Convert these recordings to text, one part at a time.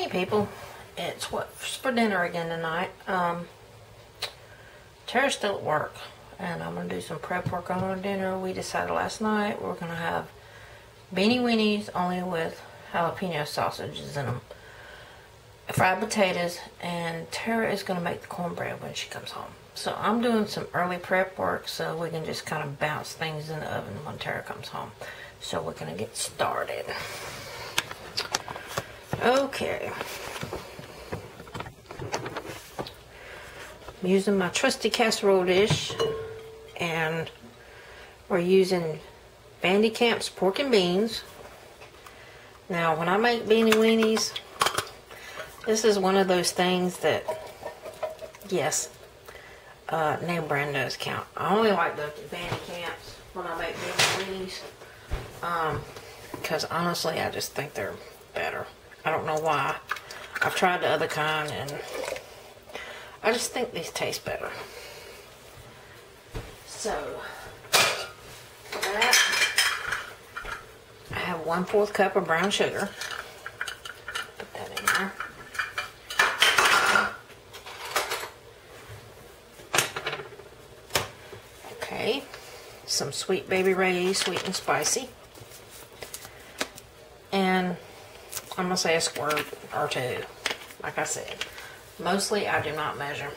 Hey people, it's what's for dinner again tonight. Tara's still at work, and I'm going to do some prep work on our dinner. We decided last night we're going to have Beanie Weenies, only with jalapeno sausages in them, fried potatoes, and Tara is going to make the cornbread when she comes home. So I'm doing some early prep work so we can just kind of bounce things in the oven when Tara comes home. So we're going to get started. Okay. I'm using my trusty casserole dish, and we're using Van Camp's pork and beans. Now, when I make Beanie Weenies, this is one of those things that, yes, name brand does count. I only like the Van Camps when I make Beanie Weenies, because honestly, I just think they're better. I don't know why. I've tried the other kind, and I just think these taste better. So, for that, I have 1/4 cup of brown sugar. Put that in there. Okay, some Sweet Baby Ray's Sweet and Spicy. And I'm going to say a squirt or two. Like I said, mostly I do not measure.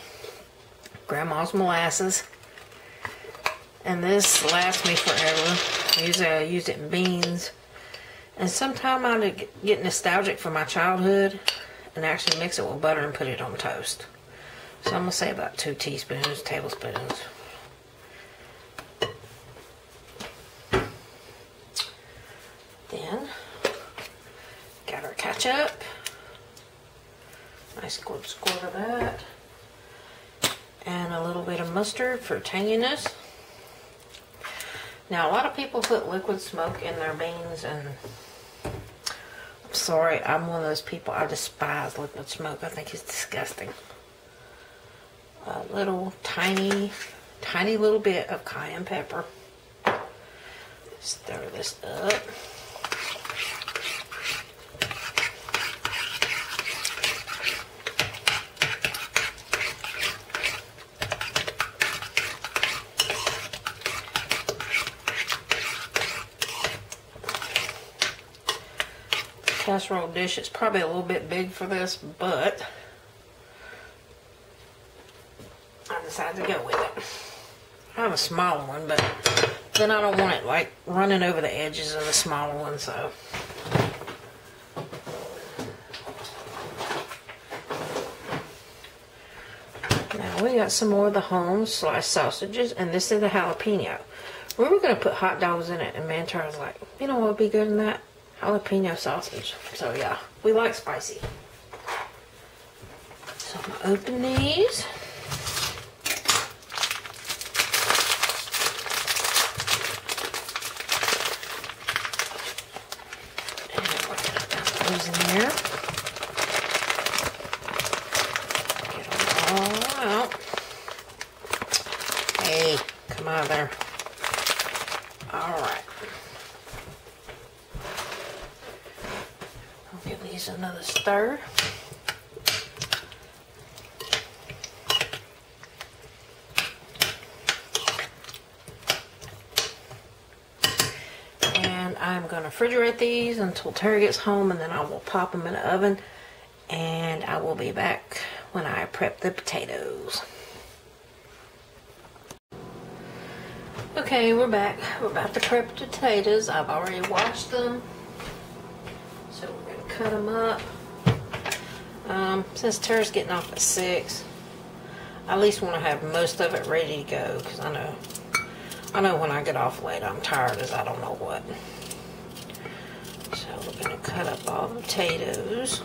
Grandma's molasses. And this lasts me forever. Usually I use it in beans. And sometimes I get nostalgic for my childhood and actually mix it with butter and put it on toast. So I'm going to say about 2 tablespoons. Then, got our ketchup. Nice squirt of that. And a little bit of mustard for tanginess. Now, a lot of people put liquid smoke in their beans, and I'm sorry, I'm one of those people. I despise liquid smoke. I think it's disgusting. A little tiny little bit of cayenne pepper. Stir this up. Casserole dish is probably a little bit big for this, but I decided to go with it. I have a smaller one, but then I don't want it like running over the edges of the smaller one, so. Now we got some more of the home sliced sausages, and this is the jalapeno. We were going to put hot dogs in it, and man, Charles was like, you know what would be good in that? Jalapeno sausage. So yeah, we like spicy. So I'm gonna open these. And we're gonna put those in here. Get them all out. Hey, come out of there. All right. Give these another stir. And I'm going to refrigerate these until Tara gets home, and then I will pop them in the oven, and I will be back when I prep the potatoes. Okay, we're back. We're about to prep the potatoes. I've already washed them. So we're going to cut them up. Since Tara's getting off at 6, I at least want to have most of it ready to go, because I know when I get off late I'm tired as I don't know what. So we're going to cut up all the potatoes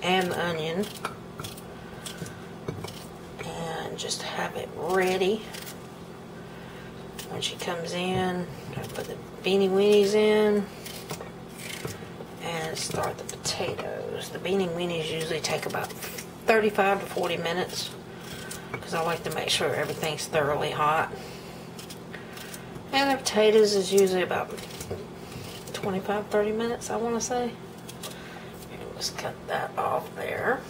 and the onion and just have it ready when she comes in. I put the Beanie Weenies in and start the potatoes. The Beanie Weenies usually take about 35 to 40 minutes because I like to make sure everything's thoroughly hot. And the potatoes is usually about 25-30 minutes, I want to say. Just cut that off there.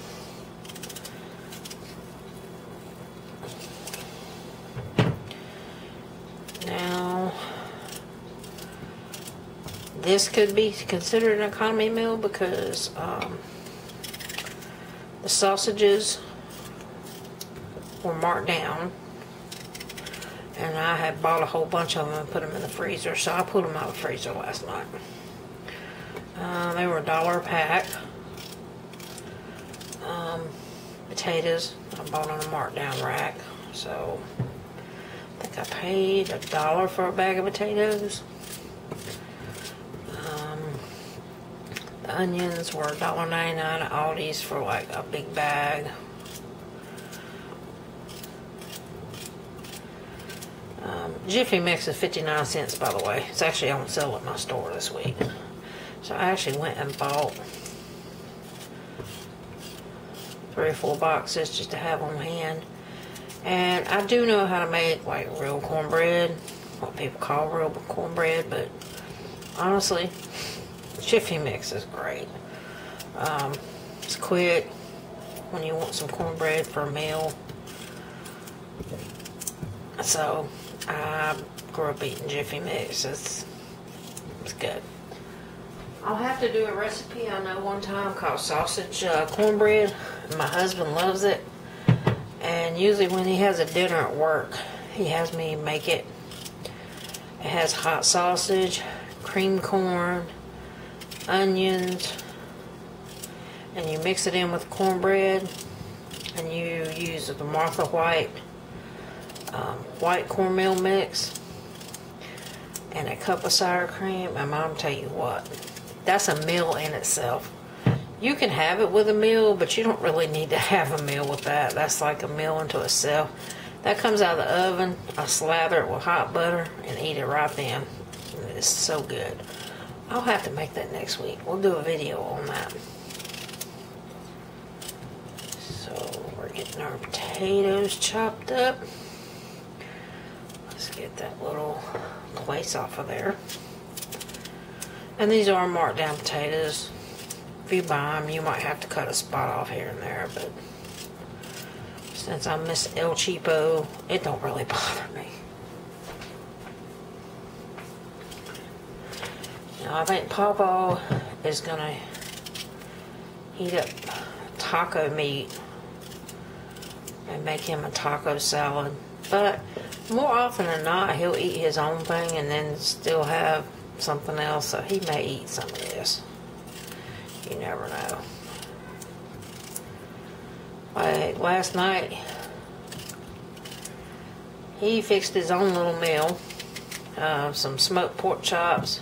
Now, this could be considered an economy meal because the sausages were marked down, and I had bought a whole bunch of them and put them in the freezer, so I put them out of the freezer last night. They were $1 a pack. Potatoes, I bought on a marked down rack, so I think I paid $1 for a bag of potatoes. The onions were $1.99 at Aldi's for like a big bag. Jiffy Mix is 59 cents, by the way. It's actually on sale at my store this week. So I actually went and bought 3 or 4 boxes just to have on hand. And I do know how to make like real cornbread, what people call real cornbread, but honestly, Jiffy Mix is great. It's quick when you want some cornbread for a meal. So I grew up eating Jiffy Mix. It's good. I'll have to do a recipe I know one time called sausage cornbread. My husband loves it, and usually when he has a dinner at work, he has me make it. It has hot sausage, cream corn, onions, and you mix it in with cornbread, and you use the Martha White white cornmeal mix and a cup of sour cream. And Mom, tell you what, that's a meal in itself. You can have it with a meal, but you don't really need to have a meal with that. That's like a meal unto itself. That comes out of the oven. I slather it with hot butter and eat it right then. It's so good. I'll have to make that next week. We'll do a video on that. So we're getting our potatoes chopped up. Let's get that little place off of there. And these are marked down potatoes. If you buy them, you might have to cut a spot off here and there, but since I miss El Cheapo, it don't really bother me. Now I think Papa is gonna heat up taco meat and make him a taco salad. But more often than not, he'll eat his own thing and then still have something else, so he may eat some of this. You never know. Like last night, he fixed his own little meal. Some smoked pork chops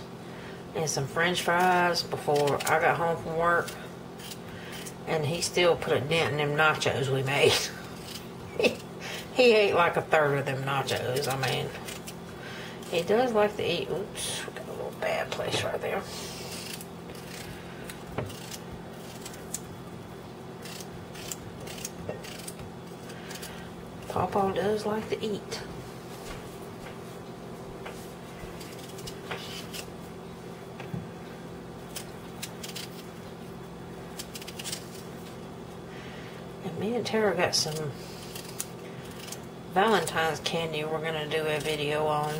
and some french fries before I got home from work. And he still put a dent in them nachos we made. He ate like a third of them nachos. I mean, he does like to eat. Oops, we got a little bad place right there. Papa does like to eat. And me and Tara got some Valentine's candy we're gonna do a video on,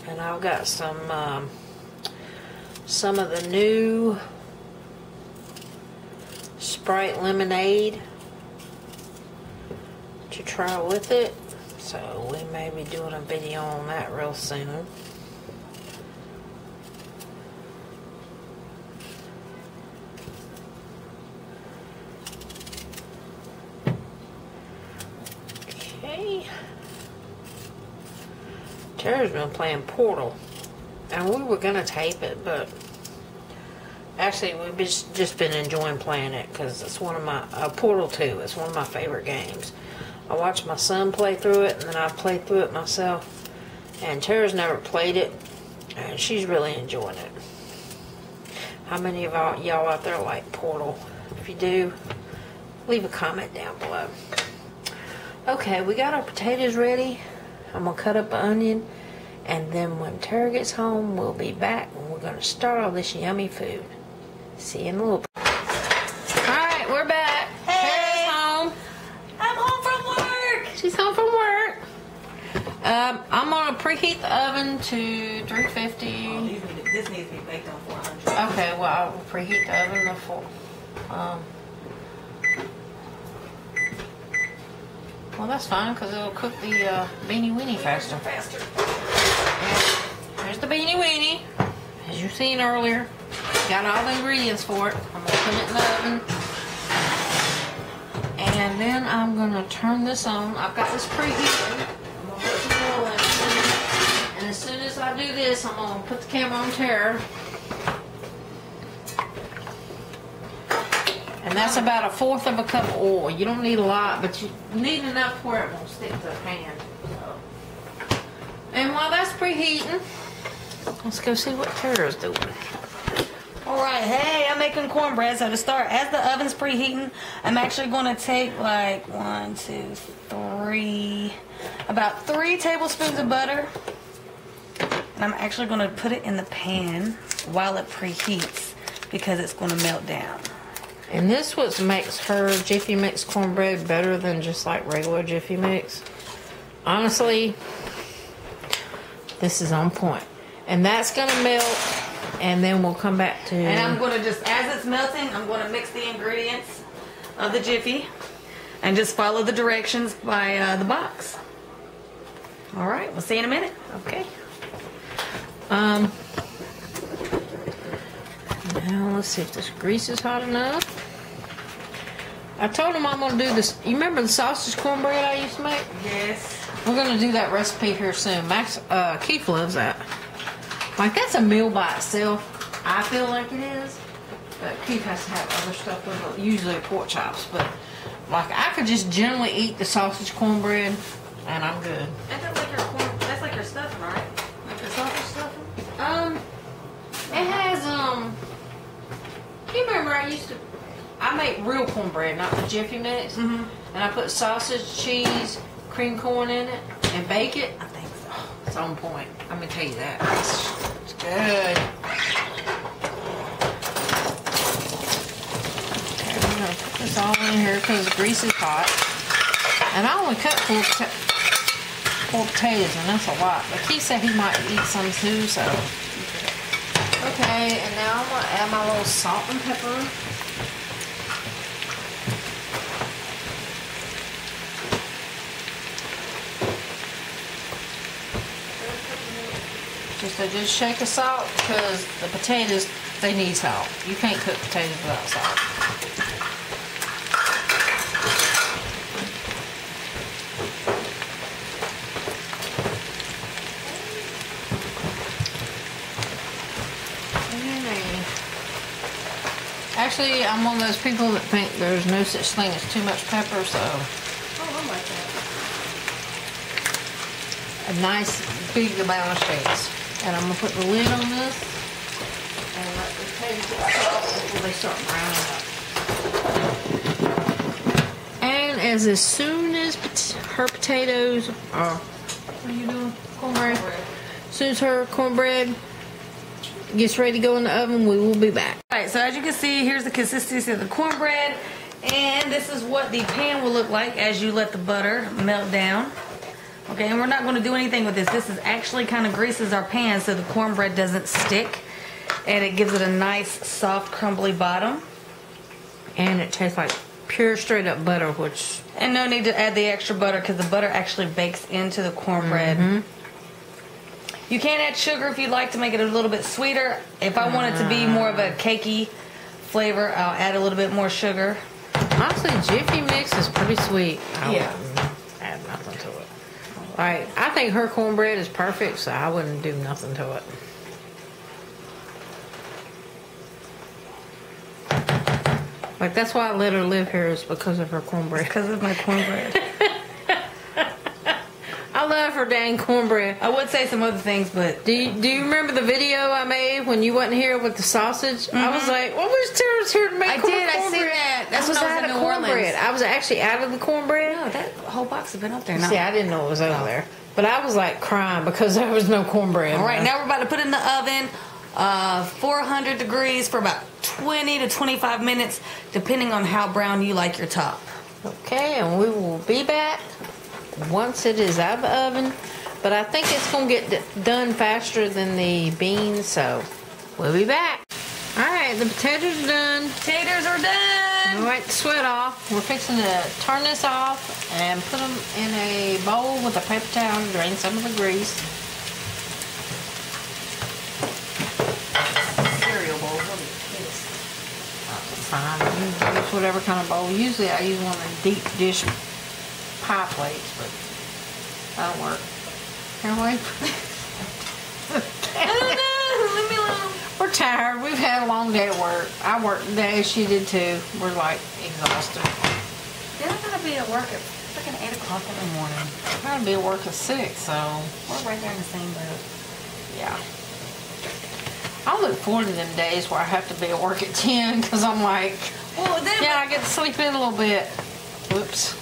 and I've got some of the new Sprite lemonade to try with it, so we may be doing a video on that real soon. Okay, Tara's been playing Portal, and we were gonna tape it, but actually we've just been enjoying playing it because it's one of my Portal 2. It's one of my favorite games. I watched my son play through it, and then I played through it myself. And Tara's never played it, and she's really enjoying it. How many of y'all out there like Portal? If you do, leave a comment down below. Okay, we got our potatoes ready. I'm going to cut up an onion, and then when Tara gets home, we'll be back, and we're going to start all this yummy food. See you in a little bit. preheat the oven to 350. Oh, this needs to be baked on 400. Okay, well, I will preheat the oven to 4. Well, that's fine because it'll cook the Beanie Weenie faster. And here's the Beanie Weenie, as you've seen earlier. Got all the ingredients for it. I'm gonna put it in the oven, and then I'm gonna turn this on. I've got this preheated. I'm gonna put some oil in it, and as soon as I do this, I'm gonna put the camera on terror. And that's about 1/4 of a cup of oil. You don't need a lot, but you need enough where it won't stick to the pan. So. And while that's preheating, let's go see what Tara's doing. Alright, hey, I'm making cornbread. So to start, as the oven's preheating, I'm actually going to take like 1, 2, 3, about 3 tablespoons of butter. And I'm actually going to put it in the pan while it preheats because it's going to melt down. And this what makes her Jiffy Mix cornbread better than just like regular Jiffy Mix. Honestly, this is on point. And that's going to melt, and then we'll come back to... And I'm going to just, as it's melting, I'm going to mix the ingredients of the Jiffy and just follow the directions by the box. All right, we'll see you in a minute. Okay. Now let's see if this grease is hot enough. I told him I'm going to do this. You remember the sausage cornbread I used to make? Yes. We're going to do that recipe here soon. Max, Keith loves that. Like, that's a meal by itself. I feel like it is. But Keith has to have other stuff with it, usually pork chops. But, like, I could just generally eat the sausage cornbread, and I'm good. That's like your stuffing, right? Like your sausage stuffing? It has, you remember I make real cornbread, not the Jiffy Mix. And I put sausage, cheese, cream corn in it, and bake it. I think so. It's on point. I'm gonna tell you that. It's good. Okay, I'm gonna put this all in here because the grease is hot. And I only cut 4 potatoes, and that's a lot. But Keith said he might eat some too, so. Okay, and now I'm gonna add my little salt and pepper. Just shake of salt because the potatoes, they need salt. You can't cook potatoes without salt. Actually, I'm one of those people that think there's no such thing as too much pepper, so. Oh, I like that. A nice big amount of shakes. And I'm going to put the lid on this and let the potatoes get soft before they start browning up. And as soon as her potatoes are, what are you doing? Cornbread. As soon as her cornbread gets ready to go in the oven, we will be back. Alright, so as you can see, here's the consistency of the cornbread. And this is what the pan will look like as you let the butter melt down. Okay, and we're not going to do anything with this. This is actually kind of greases our pan so the cornbread doesn't stick. And it gives it a nice, soft, crumbly bottom. And it tastes like pure straight up butter, which... And no need to add the extra butter because the butter actually bakes into the cornbread. You can add sugar if you'd like to make it a little bit sweeter. If I want it to be more of a cakey flavor, I'll add a little bit more sugar. Honestly, Jiffy Mix is pretty sweet. I Yeah. wouldn't add nothing to it. Like, I think her cornbread is perfect, so I wouldn't do nothing to it. Like, that's why I let her live here, is because of her cornbread. Because of my cornbread. I love her dang cornbread. I would say some other things, but... Do you remember the video I made when you wasn't here with the sausage? I was like, well, where's Tara's here to make cornbread? I seen that. That's when I was in New cornbread. Orleans. I was actually out of the cornbread. No, that whole box has been up there now. See, I didn't know it was over there. But I was like crying because there was no cornbread. All right, now we're about to put it in the oven, 400 degrees for about 20 to 25 minutes, depending on how brown you like your top. Okay, and we will be back once it is out of the oven. but I think it's going to get done faster than the beans, so we'll be back. Alright, the potatoes are done. Taters are done. We'll wipe the sweat off. We're fixing to turn this off and put them in a bowl with a paper towel to drain some of the grease. Cereal bowl. Fine. You can use whatever kind of bowl. Usually I use one of the deep dish pie plates, but that'll work. Here, wait. Leave me alone. We're tired. We've had a long day at work. I worked today. She did too. We're like exhausted. Then I gotta be at work at freaking 8 o'clock in the morning. I gotta be at work at 6, so We're right there in the same boat. yeah. I look forward to them days where I have to be at work at 10 because I'm like, Well, then, yeah, I get to sleep in a little bit. Whoops.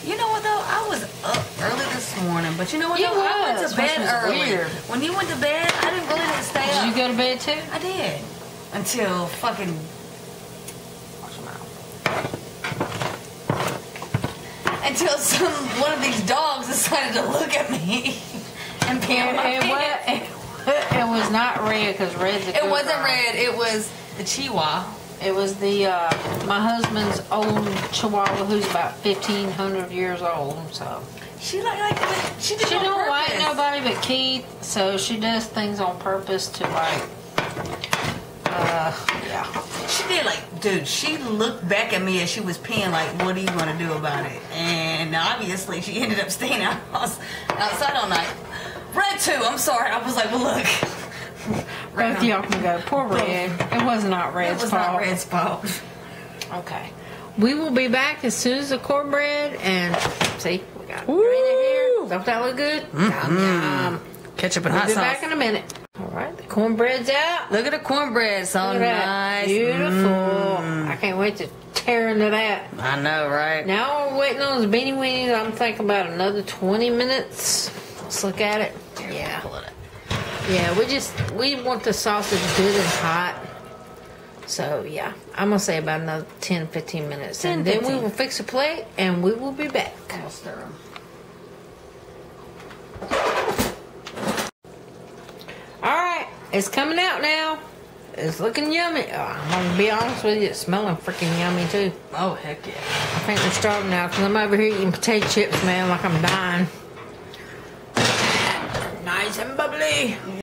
you know what though? I was up early this morning, but you know what? You though? I went was, to bed which was early. weird. When you went to bed, I didn't really need to stay Did up. you go to bed too? I did. Until fucking. Watch your mouth. Until one of these dogs decided to look at me and pee on my pants. It was not red because red's a It good wasn't dog. red. It was the Chihuahua. It was the my husband's old Chihuahua who's about 1,500 years old. So She she did she it on don't like purpose. nobody but Keith. So she does things on purpose to like. Yeah. She did dude, she looked back at me as she was peeing like, what are you going to do about it? And obviously she ended up staying outside all night. Red too, I'm sorry. I was like, well look. Both of y'all can go. Poor Red. It was not Red's It was fault. not Red's fault. Okay. We will be back as soon as the cornbread and see, we got Woo! drain it here. Don't that look good? Yum, yum. Ketchup and We'll hot be sauce. back in a minute. All right, the cornbread's out. Look at the cornbread, so Look at that. nice. Beautiful. I can't wait to tear into that. I know, right? Now we're waiting on those Beanie Weenies. I'm thinking about another 20 minutes. Let's look at it. Yeah. Yeah, we want the sausage good and hot. So, yeah. I'm going to say about another 10, 15 minutes. 10, and then 15. we will fix a plate and we will be back. I'll stir them. Alright, it's coming out now. It's looking yummy. Oh, I'm going to be honest with you, it's smelling freaking yummy too. Oh, heck yeah. I think they're starting now because I'm over here eating potato chips, man, like I'm dying. Nice and bubbly.